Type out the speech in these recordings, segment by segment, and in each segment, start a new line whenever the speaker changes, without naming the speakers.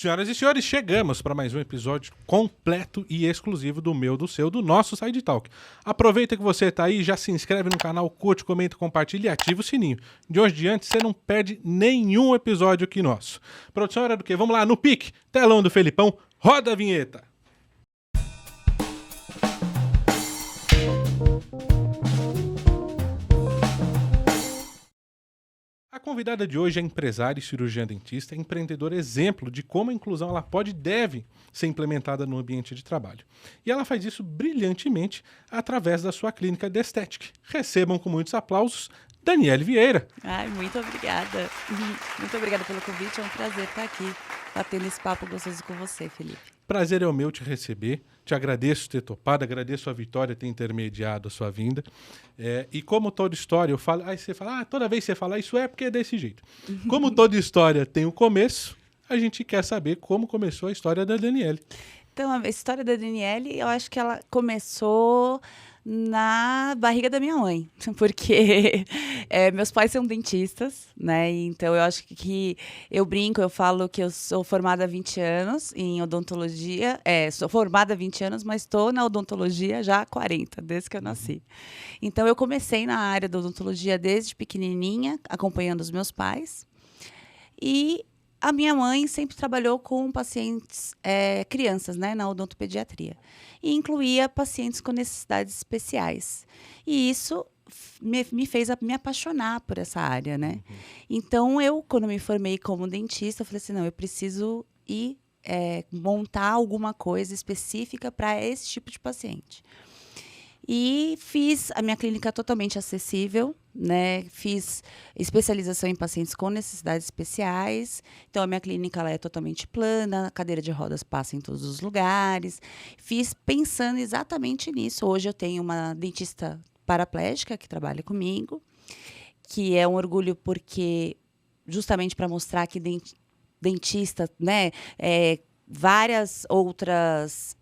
Senhoras e senhores, chegamos para mais um episódio completo e exclusivo do meu, do seu, do nosso Side Talk. Aproveita que você tá aí, já se inscreve no canal, curte, comenta, compartilha e ativa o sininho. De hoje em diante, você não perde nenhum episódio aqui nosso. Produção, era do quê? Vamos lá, no pique, telão do Felipão, roda a vinheta. A convidada de hoje é empresária e cirurgiã dentista, empreendedora exemplo de como a inclusão ela pode e deve ser implementada no ambiente de trabalho. E ela faz isso brilhantemente através da sua clínica de estética. Recebam com muitos aplausos Daniele Vieira.
Ai, muito obrigada. Muito obrigada pelo convite, é um prazer estar aqui batendo esse papo gostoso com você, Felipe.
Prazer é o meu te receber, te agradeço ter topado, agradeço a Vitória ter intermediado a sua vinda. E como toda história, eu falo, aí você fala, toda vez que você fala isso é porque é desse jeito. Como toda história tem um começo, a gente quer saber como começou a história da Daniele.
Então, a história da Daniele, eu acho que ela começou na barriga da minha mãe, porque meus pais são dentistas, né? Então, eu acho que eu brinco, eu falo que eu sou formada há 20 anos em odontologia. Sou formada há 20 anos, mas estou na odontologia já há 40, desde que eu nasci. Então, eu comecei na área da odontologia desde pequenininha, acompanhando os meus pais. E a minha mãe sempre trabalhou com pacientes, crianças, né, na odontopediatria. E incluía pacientes com necessidades especiais. E isso me fez me apaixonar por essa área, né? Então, quando me formei como dentista, eu falei assim, não, eu preciso montar alguma coisa específica para esse tipo de paciente. E fiz a minha clínica totalmente acessível, né? Fiz especialização em pacientes com necessidades especiais. Então, a minha clínica ela é totalmente plana, a cadeira de rodas passa em todos os lugares. Fiz pensando exatamente nisso. Hoje eu tenho uma dentista paraplégica que trabalha comigo, que é um orgulho porque, justamente para mostrar que dentista, né? Várias outras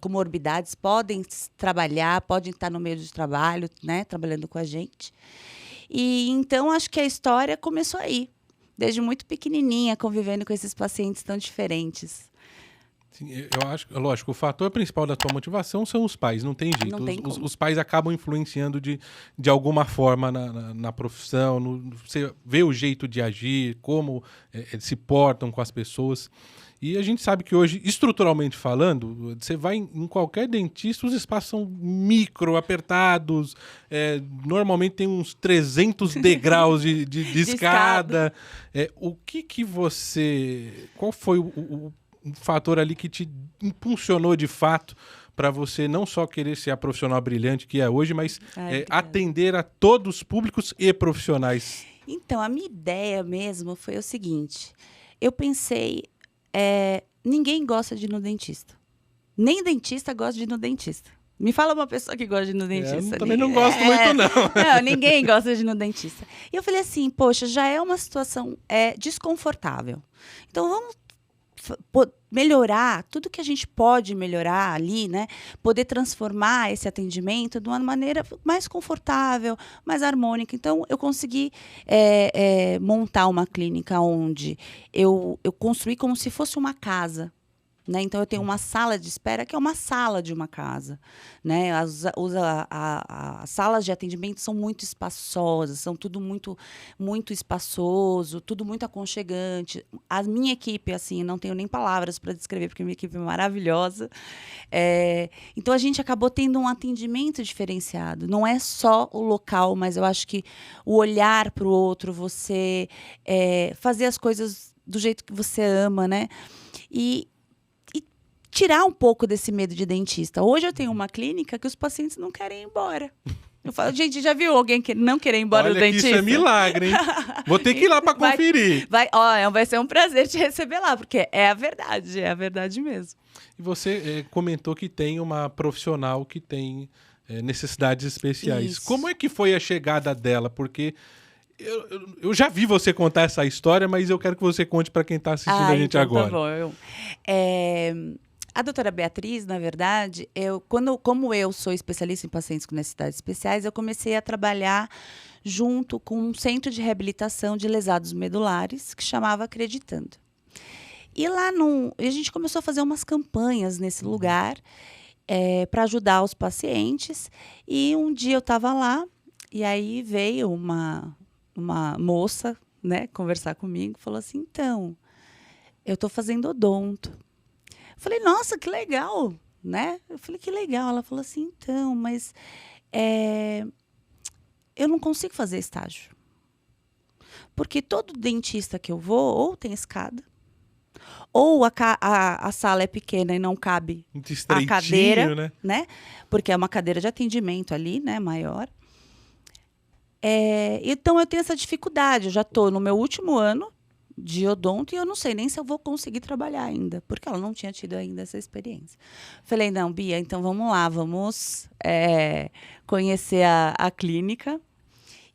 comorbidades podem trabalhar, podem estar no meio de trabalho, né, trabalhando com a gente. E então acho que a história começou aí, desde muito pequenininha, convivendo com esses pacientes tão diferentes.
Sim, eu acho, lógico, o fator principal da tua motivação são os pais, não tem jeito.
Não tem
os pais acabam influenciando de alguma forma na profissão, você vê o jeito de agir, como eles se portam com as pessoas. E a gente sabe que hoje, estruturalmente falando, você vai em qualquer dentista, os espaços são micro, apertados, normalmente tem uns 300 degraus de escada. Qual foi o fator ali que te impulsionou de fato para você não só querer ser a profissional brilhante que é hoje, mas atender a todos os públicos e profissionais?
Então, a minha ideia mesmo foi o seguinte, eu pensei, ninguém gosta de ir no dentista. Nem dentista gosta de ir no dentista. Me fala uma pessoa que gosta de ir no dentista.
Eu também não gosto muito, não.
Não, ninguém gosta de ir no dentista. E eu falei assim, poxa, já é uma situação desconfortável. Então, vamos melhorar tudo que a gente pode melhorar ali, né? Poder transformar esse atendimento de uma maneira mais confortável, mais harmônica. Então, eu consegui montar uma clínica onde eu construí como se fosse uma casa. Né? Então, eu tenho uma sala de espera que é uma sala de uma casa. Né? As salas de atendimento são muito espaçosas, são tudo muito, muito espaçoso, tudo muito aconchegante. A minha equipe, assim, não tenho nem palavras para descrever, porque a minha equipe é maravilhosa. Então, a gente acabou tendo um atendimento diferenciado. Não é só o local, mas eu acho que o olhar para o outro, você fazer as coisas do jeito que você ama, né? E tirar um pouco desse medo de dentista. Hoje eu tenho uma clínica que os pacientes não querem ir embora. Eu falo, gente, já viu alguém que não querer ir embora do dentista?
Olha, isso é milagre, hein? Vou ter que ir lá para conferir.
Vai ser um prazer te receber lá, porque é a verdade mesmo.
E você comentou que tem uma profissional que tem necessidades especiais.
Isso.
Como é que foi a chegada dela? Porque eu já vi você contar essa história, mas eu quero que você conte para quem está assistindo a gente
então
agora.
Tá bom. A doutora Beatriz, na verdade, como eu sou especialista em pacientes com necessidades especiais, eu comecei a trabalhar junto com um centro de reabilitação de lesados medulares, que chamava Acreditando. E lá a gente começou a fazer umas campanhas nesse lugar para ajudar os pacientes. E um dia eu estava lá e aí veio uma moça, né, conversar comigo, falou assim, então, eu estou fazendo odonto. Eu falei, nossa, que legal, né? Eu falei, que legal. Ela falou assim, então, mas eu não consigo fazer estágio. Porque todo dentista que eu vou, ou tem escada, ou a sala é pequena e não cabe
Muito
a
estreitinho,
cadeira,
né?
Porque é uma cadeira de atendimento ali, né, maior. Então eu tenho essa dificuldade. Eu já estou no meu último ano de odonto e eu não sei nem se eu vou conseguir trabalhar ainda, porque ela não tinha tido ainda essa experiência. Falei, não, Bia, então vamos lá, vamos conhecer a clínica.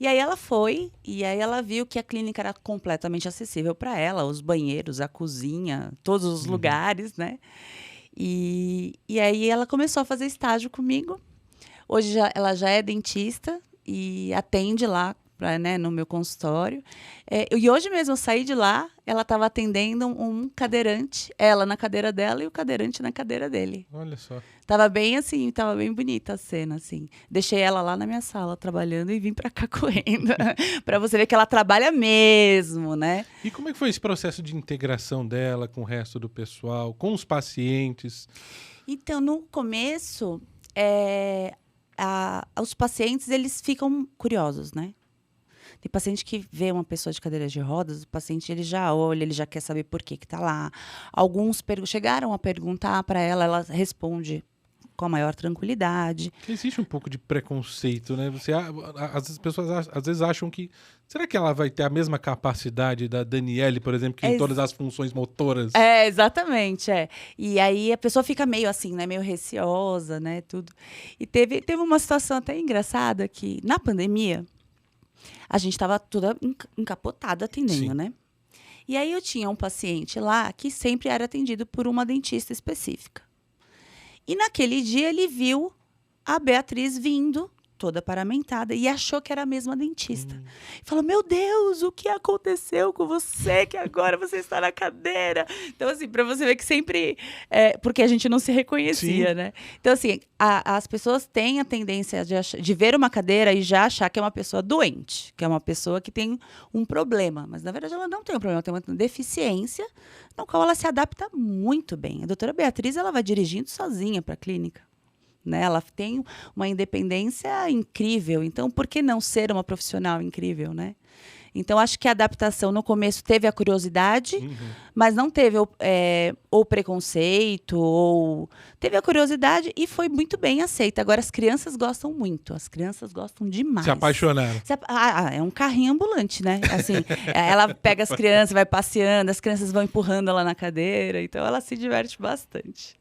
E aí ela foi, e aí ela viu que a clínica era completamente acessível para ela, os banheiros, a cozinha, todos os lugares, né? E aí ela começou a fazer estágio comigo. Hoje ela já é dentista e atende lá, né, no meu consultório. E hoje mesmo eu saí de lá, ela estava atendendo um cadeirante, ela na cadeira dela e o cadeirante na cadeira dele.
Olha só.
Tava bem assim, tava bem bonita a cena, assim. Deixei ela lá na minha sala trabalhando e vim pra cá correndo. Pra você ver que ela trabalha mesmo, né?
E como é que foi esse processo de integração dela com o resto do pessoal, com os pacientes?
Então, no começo, os pacientes, eles ficam curiosos, né? Tem paciente que vê uma pessoa de cadeira de rodas, o paciente ele já olha, ele já quer saber por que está lá. Alguns chegaram a perguntar para ela, ela responde com a maior tranquilidade.
Existe um pouco de preconceito, né? As pessoas às vezes acham que... Será que ela vai ter a mesma capacidade da Daniele, por exemplo, que tem todas as funções motoras?
Exatamente, E aí a pessoa fica meio assim, né? Meio receosa, né? Tudo. E teve uma situação até engraçada que, na pandemia, a gente estava toda encapotada atendendo,
Sim.
né? E aí eu tinha um paciente lá que sempre era atendido por uma dentista específica. E naquele dia ele viu a Beatriz vindo, toda paramentada, e achou que era a mesma dentista. Falou, meu Deus, o que aconteceu com você, que agora você está na cadeira? Então, assim, para você ver que sempre... porque a gente não se reconhecia,
Sim.
né? Então, assim, as pessoas têm a tendência de ver uma cadeira e já achar que é uma pessoa doente, que é uma pessoa que tem um problema. Mas, na verdade, ela não tem um problema, ela tem uma deficiência no qual ela se adapta muito bem. A doutora Beatriz, ela vai dirigindo sozinha para a clínica. Né? Ela tem uma independência incrível. Então, por que não ser uma profissional incrível, né? Então, acho que a adaptação no começo teve a curiosidade, mas não teve o preconceito, ou teve a curiosidade e foi muito bem aceita. Agora, as crianças gostam muito, as crianças gostam demais.
Se apaixonaram.
É um carrinho ambulante, né? Assim, ela pega as crianças, vai passeando, as crianças vão empurrando ela na cadeira, então ela se diverte bastante.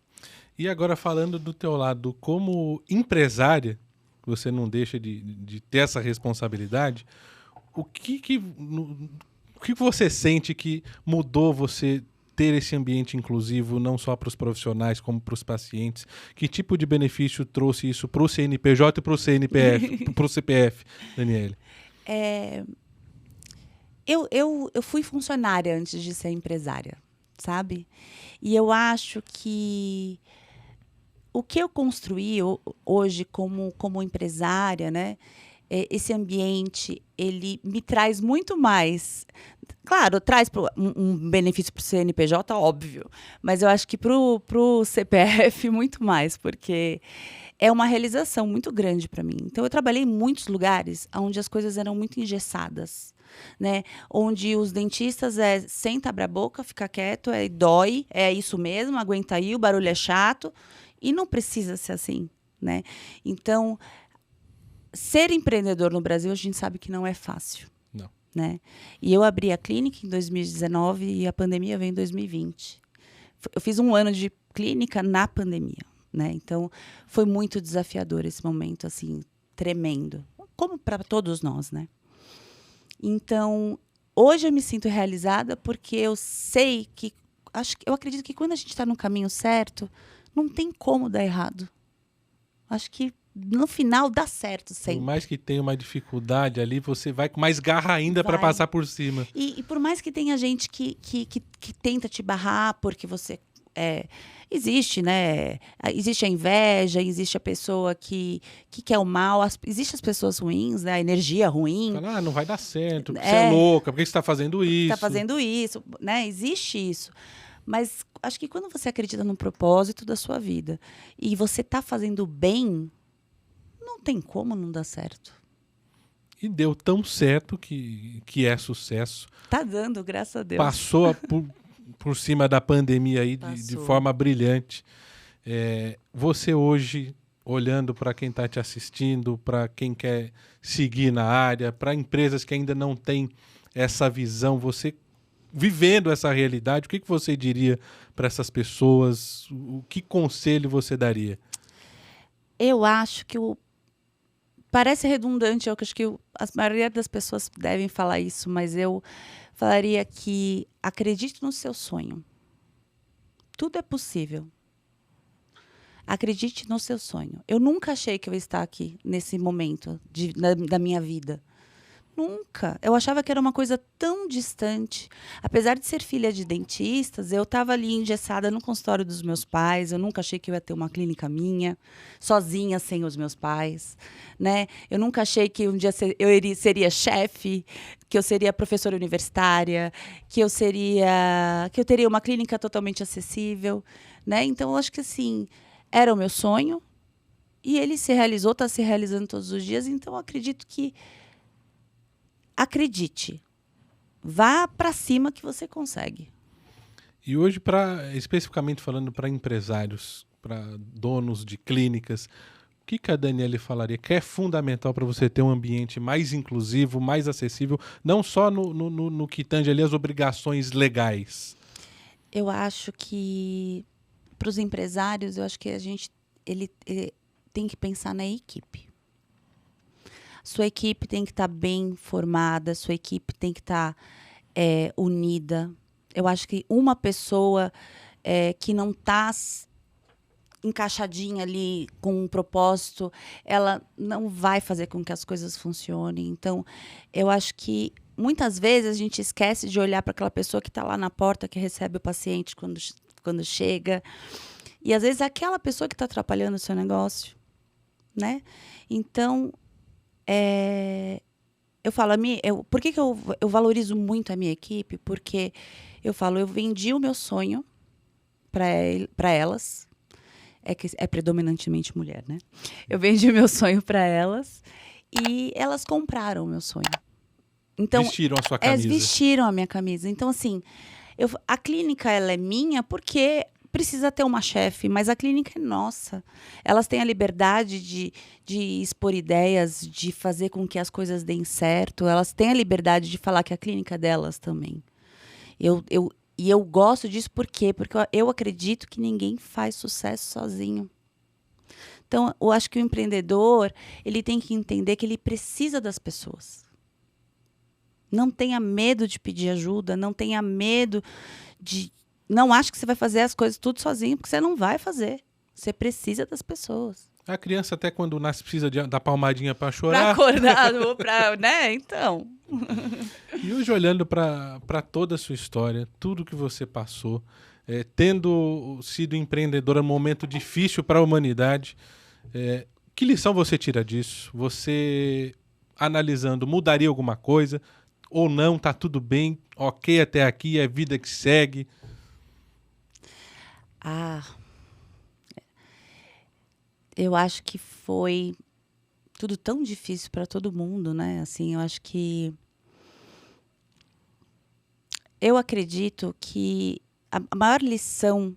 E agora falando do teu lado como empresária, você não deixa de ter essa responsabilidade, o que você sente que mudou você ter esse ambiente inclusivo, não só para os profissionais, como para os pacientes? Que tipo de benefício trouxe isso para o CNPJ e para o CNPF, para o CPF, Daniele?
Eu fui funcionária antes de ser empresária, sabe? E eu acho que o que eu construí hoje como empresária, né? Esse ambiente, ele me traz muito mais. Claro, traz um benefício para o CNPJ, óbvio. Mas eu acho que para o CPF, muito mais, porque é uma realização muito grande para mim. Então, eu trabalhei em muitos lugares onde as coisas eram muito engessadas. Né? Onde os dentistas senta, abre a boca, fica quieto, dói, é isso mesmo, aguenta aí, o barulho é chato. E não precisa ser assim, né? Então, ser empreendedor no Brasil, a gente sabe que não é fácil.
Não.
Né? E eu abri a clínica em 2019 e a pandemia veio em 2020. Eu fiz um ano de clínica na pandemia, né? Então, foi muito desafiador esse momento, assim, tremendo. Como para todos nós, né? Então, hoje eu me sinto realizada porque eu sei que... eu acredito que quando a gente está no caminho certo, não tem como dar errado. Acho que no final dá certo
Por
sempre.
mais que tenha uma dificuldade ali, você vai com mais garra ainda para
Vai.
passar por cima.
E por mais que tenha gente que tenta te barrar porque você existe, né? Existe a inveja, existe a pessoa que quer o mal, existe as pessoas ruins, né? A energia ruim.
Fala, não vai dar certo, porque você é louca, por que você está fazendo isso?
Está fazendo isso, né? Existe isso. Mas acho que quando você acredita no propósito da sua vida e você está fazendo bem, não tem como não dar certo.
E deu tão certo que é sucesso.
Tá dando, graças a Deus.
Passou por cima da pandemia aí de forma brilhante. Você hoje, olhando para quem está te assistindo, para quem quer seguir na área, para empresas que ainda não têm essa visão, você vivendo essa realidade, o que você diria para essas pessoas? O que conselho você daria?
Eu acho que parece redundante, eu acho que a maioria das pessoas devem falar isso, mas eu falaria que acredite no seu sonho. Tudo é possível. Acredite no seu sonho. Eu nunca achei que eu ia estar aqui nesse momento da minha vida. Nunca. Eu achava que era uma coisa tão distante. Apesar de ser filha de dentistas, eu estava ali engessada no consultório dos meus pais. Eu nunca achei que eu ia ter uma clínica minha, sozinha, sem os meus pais, né? Eu nunca achei que um dia eu seria chefe, que eu seria professora universitária, que eu teria uma clínica totalmente acessível, né? Então, eu acho que assim, era o meu sonho e ele se realizou, está se realizando todos os dias. Então, eu acredito que acredite. Vá para cima que você consegue.
E hoje, especificamente falando para empresários, para donos de clínicas, o que a Daniele falaria que é fundamental para você ter um ambiente mais inclusivo, mais acessível, não só no que tange ali as obrigações legais?
Eu acho que, para os empresários, eu acho que ele tem que pensar na equipe. Sua equipe tem que estar bem formada, sua equipe tem que estar unida. Eu acho que uma pessoa que não está encaixadinha ali com um propósito, ela não vai fazer com que as coisas funcionem. Então, eu acho que muitas vezes a gente esquece de olhar para aquela pessoa que está lá na porta, que recebe o paciente quando chega. E, às vezes, é aquela pessoa que está atrapalhando o seu negócio, né? Então, eu falo, por que eu valorizo muito a minha equipe? Porque eu falo, eu vendi o meu sonho para elas. Que é predominantemente mulher, né? Eu vendi o meu sonho para elas e elas compraram o meu sonho. Então,
vestiram a sua camisa.
Vestiram a minha camisa. Então, assim, a clínica ela é minha porque precisa ter uma chefe, mas a clínica é nossa. Elas têm a liberdade de expor ideias, de fazer com que as coisas deem certo. Elas têm a liberdade de falar que a clínica é delas também. E eu gosto disso por quê? Porque eu acredito que ninguém faz sucesso sozinho. Então, eu acho que o empreendedor, ele tem que entender que ele precisa das pessoas. Não tenha medo de pedir ajuda, não tenha medo de... Não ache que você vai fazer as coisas tudo sozinho, porque você não vai fazer. Você precisa das pessoas.
A criança até quando nasce precisa da palmadinha para chorar.
Para acordar, né? Então...
E hoje, olhando para toda a sua história, tudo que você passou, tendo sido empreendedora num momento difícil para a humanidade, que lição você tira disso? Você, analisando, mudaria alguma coisa? Ou não, tá tudo bem, ok até aqui, é vida que segue?
Eu acho que foi tudo tão difícil para todo mundo, né? Assim, eu acho que... Eu acredito que a maior lição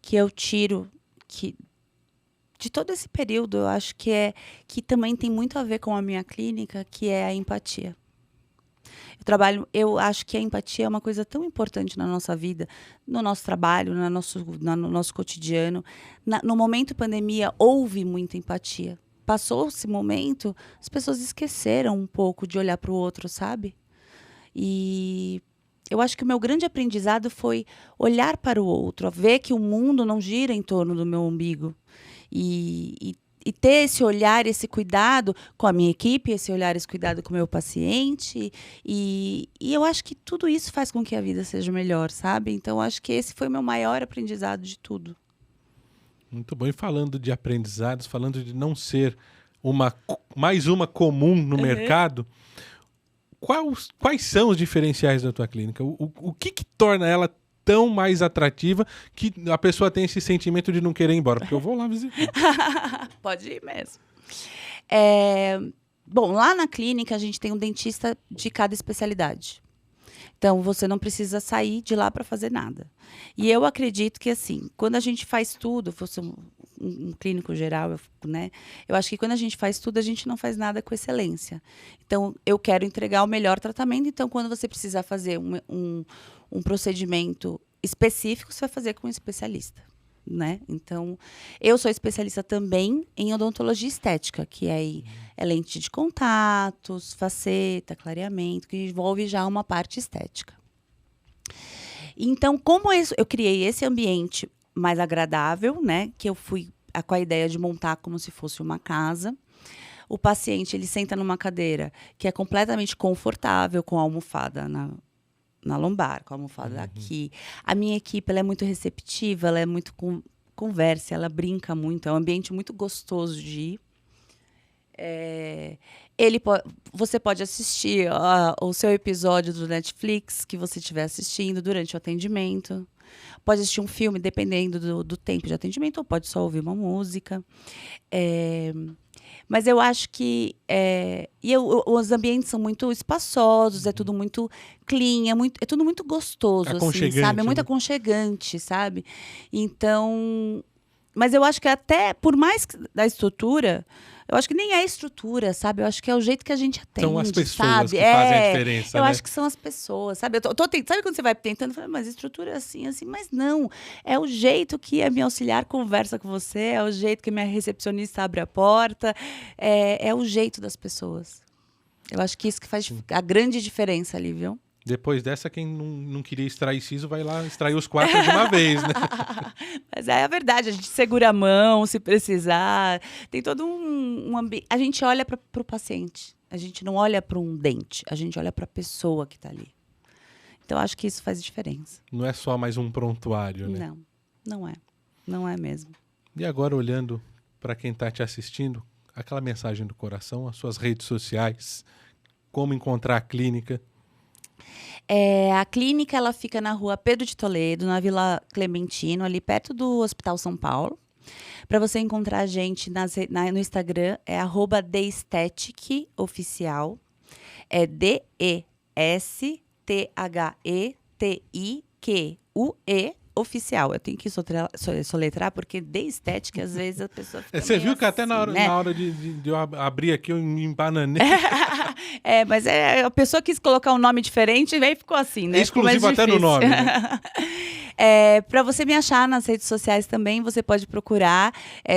que eu tiro de todo esse período, eu acho que também tem muito a ver com a minha clínica, que é a empatia. Eu acho que a empatia é uma coisa tão importante na nossa vida, no nosso trabalho, no nosso cotidiano. No momento pandemia, houve muita empatia. Passou esse momento, as pessoas esqueceram um pouco de olhar para o outro, sabe? E eu acho que o meu grande aprendizado foi olhar para o outro, ver que o mundo não gira em torno do meu umbigo. E e ter esse olhar, esse cuidado com a minha equipe, esse olhar, esse cuidado com o meu paciente. E eu acho que tudo isso faz com que a vida seja melhor, sabe? Então, acho que esse foi o meu maior aprendizado de tudo.
Muito bom. E falando de aprendizados, falando de não ser mais uma comum no mercado, quais são os diferenciais da tua clínica? O que torna ela tão mais atrativa que a pessoa tem esse sentimento de não querer ir embora? Porque eu vou lá visitar.
Pode ir mesmo. Bom, lá na clínica a gente tem um dentista de cada especialidade. Então, você não precisa sair de lá para fazer nada. E eu acredito que, assim, quando a gente faz tudo, fosse um clínico geral, né? Eu acho que quando a gente faz tudo, a gente não faz nada com excelência. Então, eu quero entregar o melhor tratamento. Então, quando você precisar fazer um procedimento específico, você vai fazer com um especialista, né? Então, eu sou especialista também em odontologia estética, que é lente de contatos, faceta, clareamento, que envolve já uma parte estética. Então, como eu criei esse ambiente mais agradável, né? Que eu fui com a ideia de montar como se fosse uma casa. O paciente, ele senta numa cadeira que é completamente confortável, com a almofada na lombar, com a almofada aqui. A minha equipe, ela é muito receptiva, ela é muito conversa, ela brinca muito, é um ambiente muito gostoso de ir. Você pode assistir o seu episódio do Netflix que você estiver assistindo durante o atendimento. Pode assistir um filme, dependendo do tempo de atendimento, ou pode só ouvir uma música. Mas eu acho que os ambientes são muito espaçosos, é tudo muito clean, é tudo muito gostoso, assim, sabe? É muito aconchegante, sabe? Então, mas eu acho que até, por mais da estrutura, eu acho que nem é a estrutura, sabe? Eu acho que é o jeito que a gente atende,
são as pessoas,
sabe?
que fazem a diferença,
eu
né?
acho que são as pessoas, sabe? Sabe quando você vai tentando, mas a estrutura é assim, mas não. É o jeito que a minha auxiliar conversa com você, é o jeito que a minha recepcionista abre a porta, é o jeito das pessoas. Eu acho que isso que faz a grande diferença ali, viu?
Depois dessa, quem não queria extrair siso, vai lá extrair os 4 de uma vez, né?
Mas é a verdade, a gente segura a mão se precisar. Tem todo um ambiente. A gente olha para o paciente, a gente não olha para um dente, a gente olha para a pessoa que está ali. Então, acho que isso faz diferença.
Não é só mais um prontuário, né?
Não, não é. Não é mesmo.
E agora, olhando para quem está te assistindo, aquela mensagem do coração, as suas redes sociais, como encontrar a clínica.
A clínica, ela fica na rua Pedro de Toledo, na Vila Clementino, ali perto do Hospital São Paulo. Para você encontrar a gente no Instagram, é @DEstheticOficial. É DESTHETIQUE oficial. Eu tenho que soletrar, porque de estética, às vezes, a pessoa fica
Você viu que
assim,
até na hora de eu abrir aqui, eu me embananei.
Mas a pessoa quis colocar um nome diferente e aí ficou assim, né?
É exclusivo até no nome, né?
Para você me achar nas redes sociais também, você pode procurar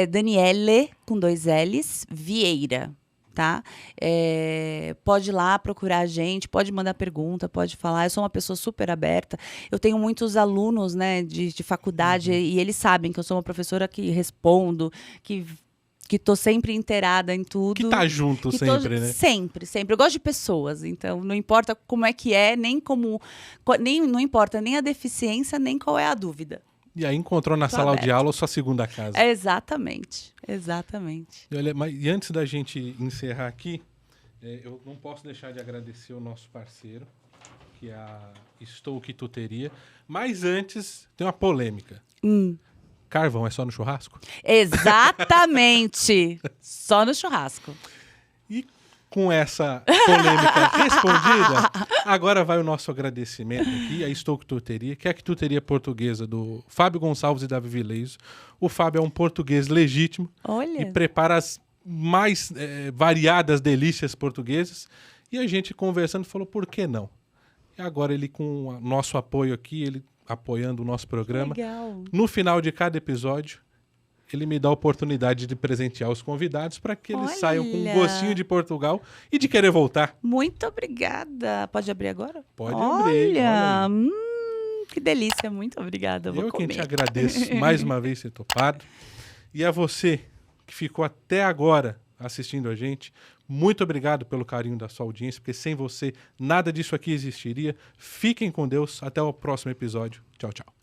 Daniele, com 2 L's, Vieira. Tá? Pode ir lá procurar a gente, pode mandar pergunta, pode falar. Eu sou uma pessoa super aberta. Eu tenho muitos alunos, né, de faculdade, e eles sabem que eu sou uma professora que respondo, que tô sempre inteirada em tudo.
Que tá junto sempre, né?
Sempre, sempre. Eu gosto de pessoas, então não importa como é que é, não importa nem a deficiência, nem qual é a dúvida.
E aí encontrou na sala de aula sua segunda casa.
Exatamente.
E antes da gente encerrar aqui, eu não posso deixar de agradecer o nosso parceiro, que é a Estou Quituteria. Mas antes, tem uma polêmica. Carvão é só no churrasco?
Exatamente! Só no churrasco.
E com essa polêmica respondida, agora vai o nosso agradecimento aqui, a Estou Quituteria, que é a quituteria portuguesa do Fábio Gonçalves e Davi Vileiso. O Fábio é um português legítimo.
Olha.
E prepara as mais variadas delícias portuguesas. E a gente conversando falou, por que não? E agora ele, com o nosso apoio aqui, ele apoiando o nosso programa,
legal.
No final de cada episódio, ele me dá a oportunidade de presentear os convidados para que eles saiam com um gostinho de Portugal e de querer voltar.
Muito obrigada. Pode abrir agora?
Pode abrir.
Olha, que delícia. Muito obrigada.
Eu quem te agradeço mais uma vez ter topado. E a você que ficou até agora assistindo a gente. Muito obrigado pelo carinho da sua audiência, porque sem você nada disso aqui existiria. Fiquem com Deus. Até o próximo episódio. Tchau, tchau.